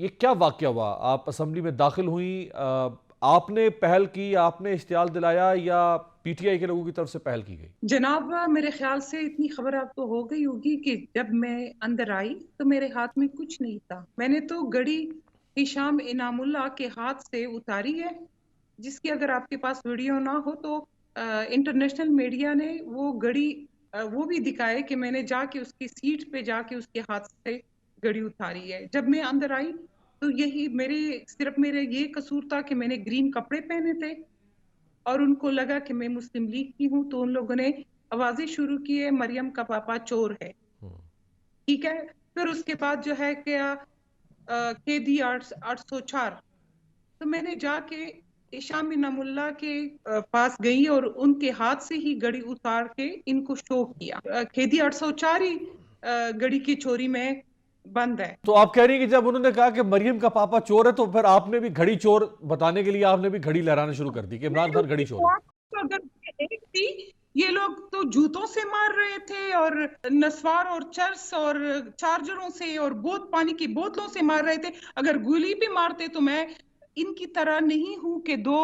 ये क्या वाकया हुआ? आप असेंबली में दाखिल हुई, आपने पहल की, आपने इश्तियाल दिलाया या पीटीआई के लोगों की तरफ से पहल की गई? जनाब, मेरे ख्याल से इतनी खबर आपको हो गई होगी कि जब मैं अंदर आई तो मेरे हाथ में कुछ नहीं था। मैंने तो घड़ी हिशाम इनामुल्लाह के हाथ से उतारी है, जिसकी अगर आपके पास वीडियो ना हो तो इंटरनेशनल मीडिया ने वो घड़ी वो भी दिखाए कि मैंने जाके उसकी सीट पे जाके उसके हाथ से घड़ी उतारी है। जब मैं अंदर आई तो यही मेरे ये कसूर था कि मैंने ग्रीन कपड़े पहने थे और उनको लगा कि मैं मुस्लिम लीग की हूँ, तो उन लोगों ने आवाजें शुरू की है, मरियम का पापा चोर है। ठीक है। फिर उसके बाद जो है क्या, केदी 804, तो मैंने जाके इशाम इनामुल्लाह के पास गई और उनके हाथ से ही घड़ी उतार के इनको शो किया। केदी 804 ही घड़ी की चोरी में बंद है। तो आप कह रही हैं कि जब उन्होंने कहा कि मरियम का पापा चोर है, तो फिर आपने भी घड़ी चोर बताने के लिए आपने भी घड़ी लहराना शुरू कर दी कि इमरान नहीं, खान उसकी घड़ी चोर है। बात तो अगर एक थी, ये लोग तो जूतों से मार रहे थे और नस्वार और चर्स और चार्जरों से और पानी की बोतलों से मार रहे थे। अगर गोली भी मारते तो मैं इनकी तरह नहीं हूं कि दो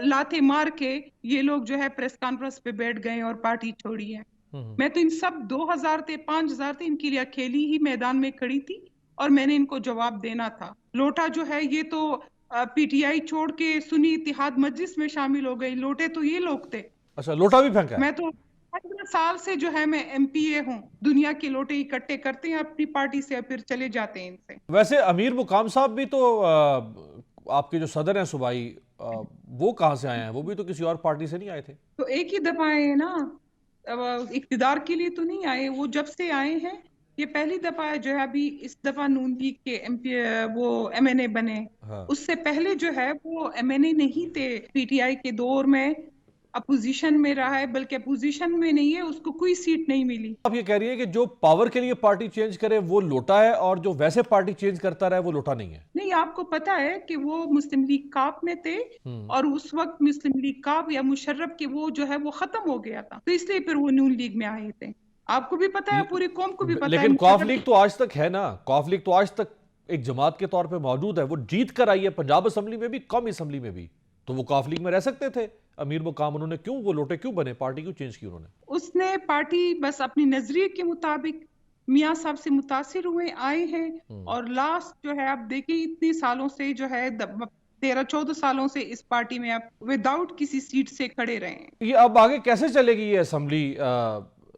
लाते मार के ये लोग जो है प्रेस कॉन्फ्रेंस पे बैठ गए और पार्टी छोड़ी है। हम्म। मैं तो इन सब 2000 थे, 5000 थे, इनके लिए अकेली ही मैदान में खड़ी थी और मैंने इनको जवाब देना था। लोटा जो है ये तो पीटीआई छोड़ के सुन्नी इत्तेहाद मजलिस में शामिल हो गई। लोटे तो ये लोग थे। अच्छा, लोटा भी फेंका है? मैं तो 15 साल से जो है मैं एमपीए हूँ। दुनिया के लोटे इकट्ठे करते हैं अपनी पार्टी से और फिर चले जाते हैं इनसे। वैसे अमीर मुकाम साहब भी तो आपके जो सदर हैं सूबाई, वो कहाँ से आए हैं? वो भी तो किसी और पार्टी से नहीं आए थे। तो एक ही दफा आए हैं ना, अब इक़्तिदार के लिए तो नहीं आए। वो जब से आए हैं ये पहली दफा है जो है। अभी इस दफा नून लीग के एमपी वो एमएनए बने। हाँ। उससे पहले जो है वो एमएनए नहीं थे। पीटीआई के दौर में अपोजिशन में रहा है, बल्कि अपोजिशन में नहीं है, उसको कोई सीट नहीं मिली। आप ये कह रही है कि जो पावर के लिए पार्टी चेंज करे वो लोटा है, और जो वैसे पार्टी चेंज करता रहे वो लोटा नहीं है? नहीं, आपको पता है कि वो मुस्लिम लीग काफ में थे हम्म। और उस वक्त मुस्लिम लीग काफ या मुशर्रफ के वो जो है वो खत्म हो गया था, तो इसलिए फिर वो नून लीग में आए थे। आपको भी पता है, पूरी कौम को भी पता है लेकिन कौफ मुशर्रफ। लीग तो आज तक है ना, कौफ लीग तो आज तक एक जमात के तौर पे मौजूद है। वो जीत कर आई है पंजाब असेंबली में भी, कौमी असेंबली में भी। तो वो कौफ लीग में रह सकते थे अमीर मुकाम। उन्होंने क्यों, वो लोटे क्यों बने, पार्टी क्यों चेंज की उन्होंने? उसने पार्टी बस अपनी नजरिए के मुताबिक मियाँ साहब से मुतासिर हुए आए हैं। हम्म। और लास्ट जो है आप देखिए इतने सालों से जो है 13-14 सालों से इस पार्टी में आप विदाउट किसी सीट से खड़े रहे हैं। ये अब आगे कैसे चलेगी ये असेंबली,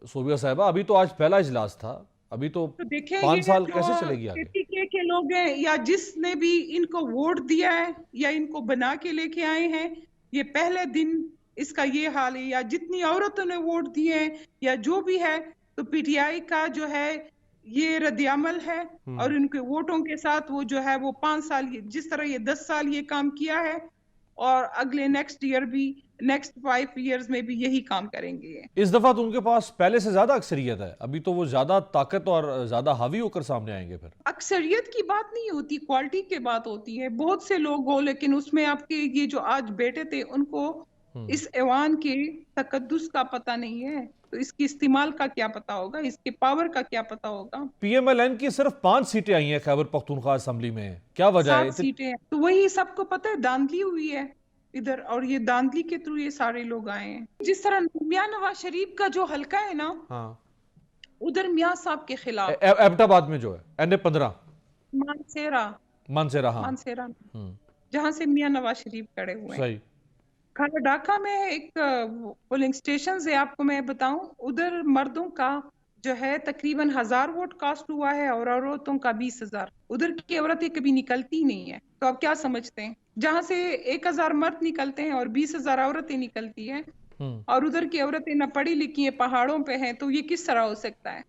सोबिया साहिबा? अभी तो आज पहला इजलास था, अभी तो तो देखें, ये 5 साल जो कैसे चलेगी आगे? केपीके के लोग हैं या जिसने भी इनको वोट दिया है या इनको बना के लेके आए हैं, ये पहले दिन इसका ये हाल है। या जितनी औरतों ने वोट दिए हैं या जो भी है, तो पीटीआई का जो है ये रद्दअमल है। हम्म। और उनके वोटों के साथ वो जो है वो 5 साल, जिस तरह ये 10 साल ये काम किया है और अगले नेक्स्ट ईयर भी, नेक्स्ट 5 इयर्स में भी यही काम करेंगे। इस दफा तो उनके पास पहले से ज्यादा अक्सरियत है, अभी तो वो ज्यादा ताकत और ज्यादा हावी होकर सामने आएंगे फिर। अक्सरियत की बात नहीं होती, क्वालिटी की बात होती है। बहुत से लोग हो, लेकिन उसमें आपके ये जो आज बैठे थे उनको हम्म। इस ऐवान के तकद्दुस का पता नहीं है, तो इसकी इस्तेमाल का क्या पता होगा, इसके पावर का क्या पता होगा। पीएमएलएन की सिर्फ 5 सीटें आई हैं खैबर पख्तूनख्वा असेंबली में, क्या वजह है 7 सीटें हैं, तो वही सबको पता है, धांधली हुई है इधर, और ये धांधली के थ्रू ये सारे लोग आए हैं। जिस तरह मियां नवाज शरीफ का जो हल्का है ना, हाँ। उधर मियां साहब के खिलाफ एबटाबाद में जो है NA 15, मानसेरा, मानसेरा, हाँ। मानसेरा हम्म। जहां से मियां नवाज शरीफ खड़े हुए हैं। सही। खाना ढाका में एक पोलिंग स्टेशन है, आपको मैं बताऊं, उधर मर्दों का जो है तकरीबन 1000 वोट कास्ट हुआ है और औरतों का 20,000। उधर की औरतें कभी निकलती नहीं है, तो आप क्या समझते हैं? जहां से 1000 मर्द निकलते हैं और 20,000 औरतें निकलती हैं, हम्म। और उधर की औरतें न पढ़ी लिखी हैं, पहाड़ों पे हैं, तो ये किस तरह हो सकता है?